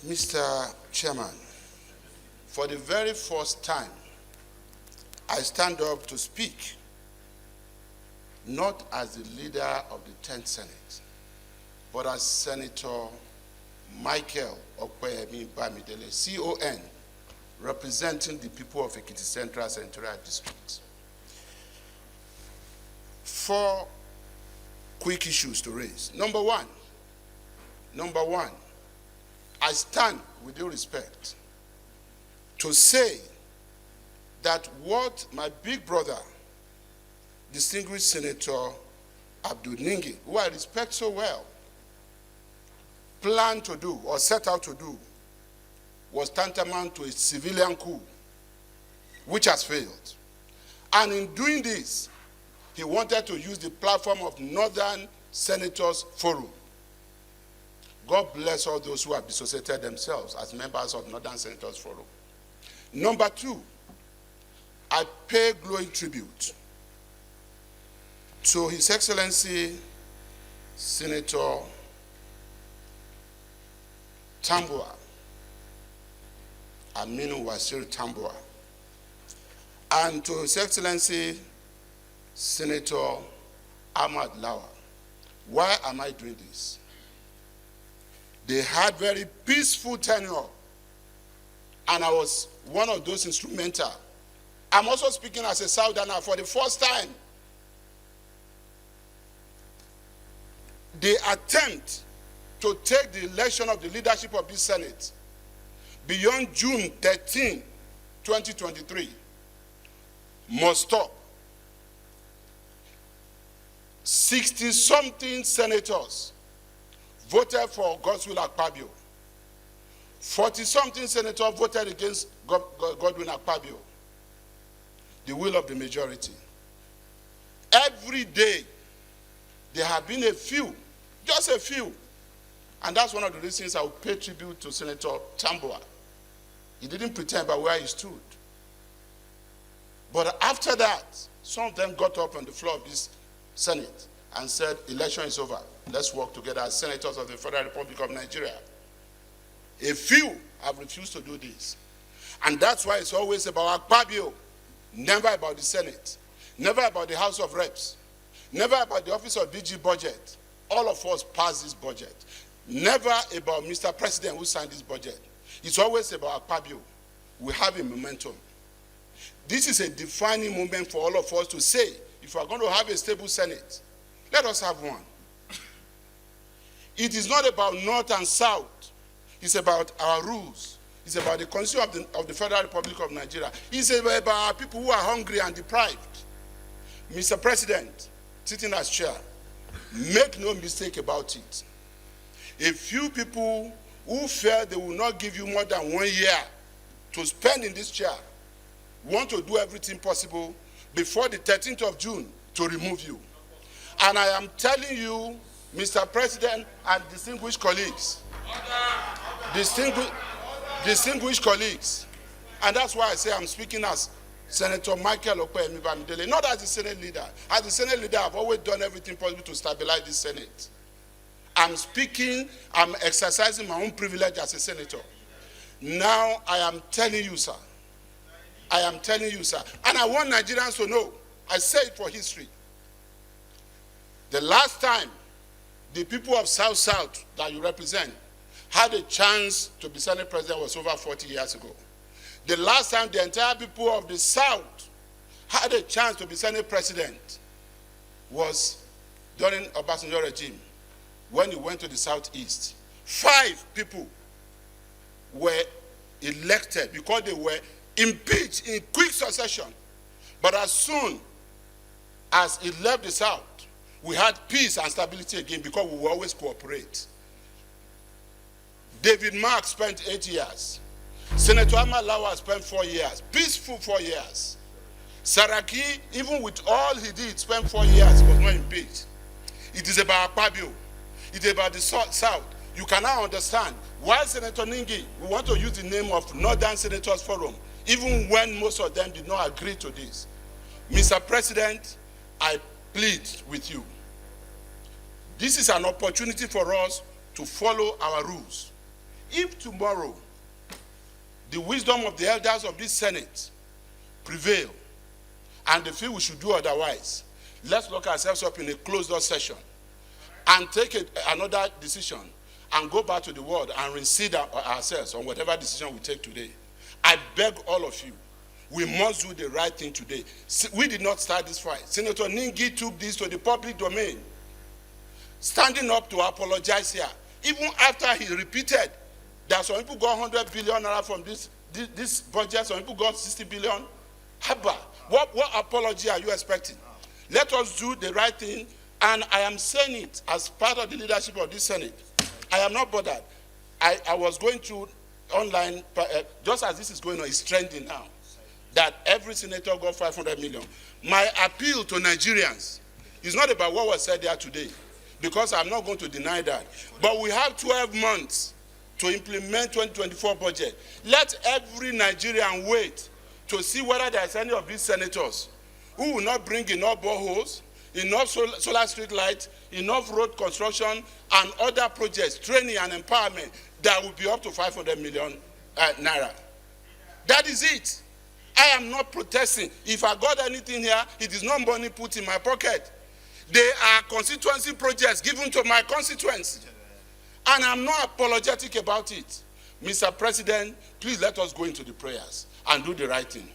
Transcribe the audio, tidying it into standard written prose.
Mr. Chairman, for the very first time, I stand up to speak, not as the leader of the 10th Senate, but as Senator Michael Opeyemi Bamidele, CON, representing the people of Ekiti Central Senatorial District. 4 quick issues to raise. Number one, I stand with due respect to say that what my big brother, distinguished Senator Abdul Ningi, who I respect so well, planned to do or set out to do was tantamount to a civilian coup, which has failed. And in doing this, he wanted to use the platform of Northern Senators Forum. God bless all those who have dissociated themselves as members of Northern Senators Forum. Number 2, I pay glowing tribute to His Excellency Senator Tambuwal, Aminu Waziri Tambuwal, and to His Excellency Senator Ahmad Lawal. Why am I doing this? They had very peaceful tenure, and I was one of those instrumental. I'm also speaking as a Southerner for the first time. The attempt to take the election of the leadership of this Senate beyond June 13, 2023 must stop. 60-something senators voted for Godswill Akpabio. 40-something senators voted against Godwin Akpabio. The will of the majority. Every day, there have been a few, just a few. And that's one of the reasons I will pay tribute to Senator Tambuwal. He didn't pretend about where he stood. But after that, some of them got up on the floor of this Senate and said, election is over. Let's work together as senators of the Federal Republic of Nigeria. A few have refused to do this. And that's why it's always about Akpabio, never about the Senate, never about the House of Reps, never about the Office of DG Budget. All of us pass this budget. Never about Mr. President who signed this budget. It's always about Akpabio. We have a momentum. This is a defining moment for all of us to say, if we are going to have a stable Senate, let us have one. It is not about North and South. It's about our rules. It's about the Constitution of the Federal Republic of Nigeria. It's about our people who are hungry and deprived. Mr. President, sitting as chair, make no mistake about it. A few people who feel they will not give you more than 1 year to spend in this chair want to do everything possible before the 13th of June to remove you. And I am telling you, Mr. President and distinguished colleagues, distinguished colleagues, and that's why I say I'm speaking as Senator Michael Opeyemi Bamidele, not as the Senate leader. As the Senate leader, I've always done everything possible to stabilize the Senate. I'm speaking, I'm exercising my own privilege as a senator. Now I am telling you, sir. I am telling you, sir. And I want Nigerians to know, I say it for history. The last time the people of South that you represent had a chance to be Senate President was over 40 years ago. The last time the entire people of the South had a chance to be Senate President was during Obasanjo regime, when he went to the Southeast. 5 people were elected because they were impeached in quick succession. But as soon as he left the South, we had peace and stability again because we will always cooperate. David Mark spent 8 years. Senator Ahmad Lawal spent 4 years. Peaceful 4 years. Saraki, even with all he did, spent 4 years, was not impeached. It is about Akpabio. It is about the South. You can now understand why Senator Ningi, we want to use the name of Northern Senators Forum, even when most of them did not agree to this. Mr. President, I plead with you. This is an opportunity for us to follow our rules. If tomorrow the wisdom of the elders of this Senate prevail and they feel we should do otherwise, let's lock ourselves up in a closed-door session and take another decision and go back to the world and reconsider ourselves on whatever decision we take today. I beg all of you, we must do the right thing today. We did not start this fight. Senator Ningi took this to the public domain, standing up to apologize here. Even after he repeated that some people got 100 billion naira from this budget, some people got 60 billion. Haba, what apology are you expecting? Let us do the right thing, and I am saying it as part of the leadership of this Senate. I am not bothered. I was going through online, just as this is going on, it's trending now, that every senator got 500 million. My appeal to Nigerians is not about what was said there today, because I'm not going to deny that. But we have 12 months to implement 2024 budget. Let every Nigerian wait to see whether there is any of these senators who will not bring enough boreholes, enough solar street lights, enough road construction, and other projects, training and empowerment that will be up to 500 million naira. That is it. I am not protesting. If I got anything here, it is not money put in my pocket. They are constituency projects given to my constituents. And I'm not apologetic about it. Mr. President, please let us go into the prayers and do the right thing.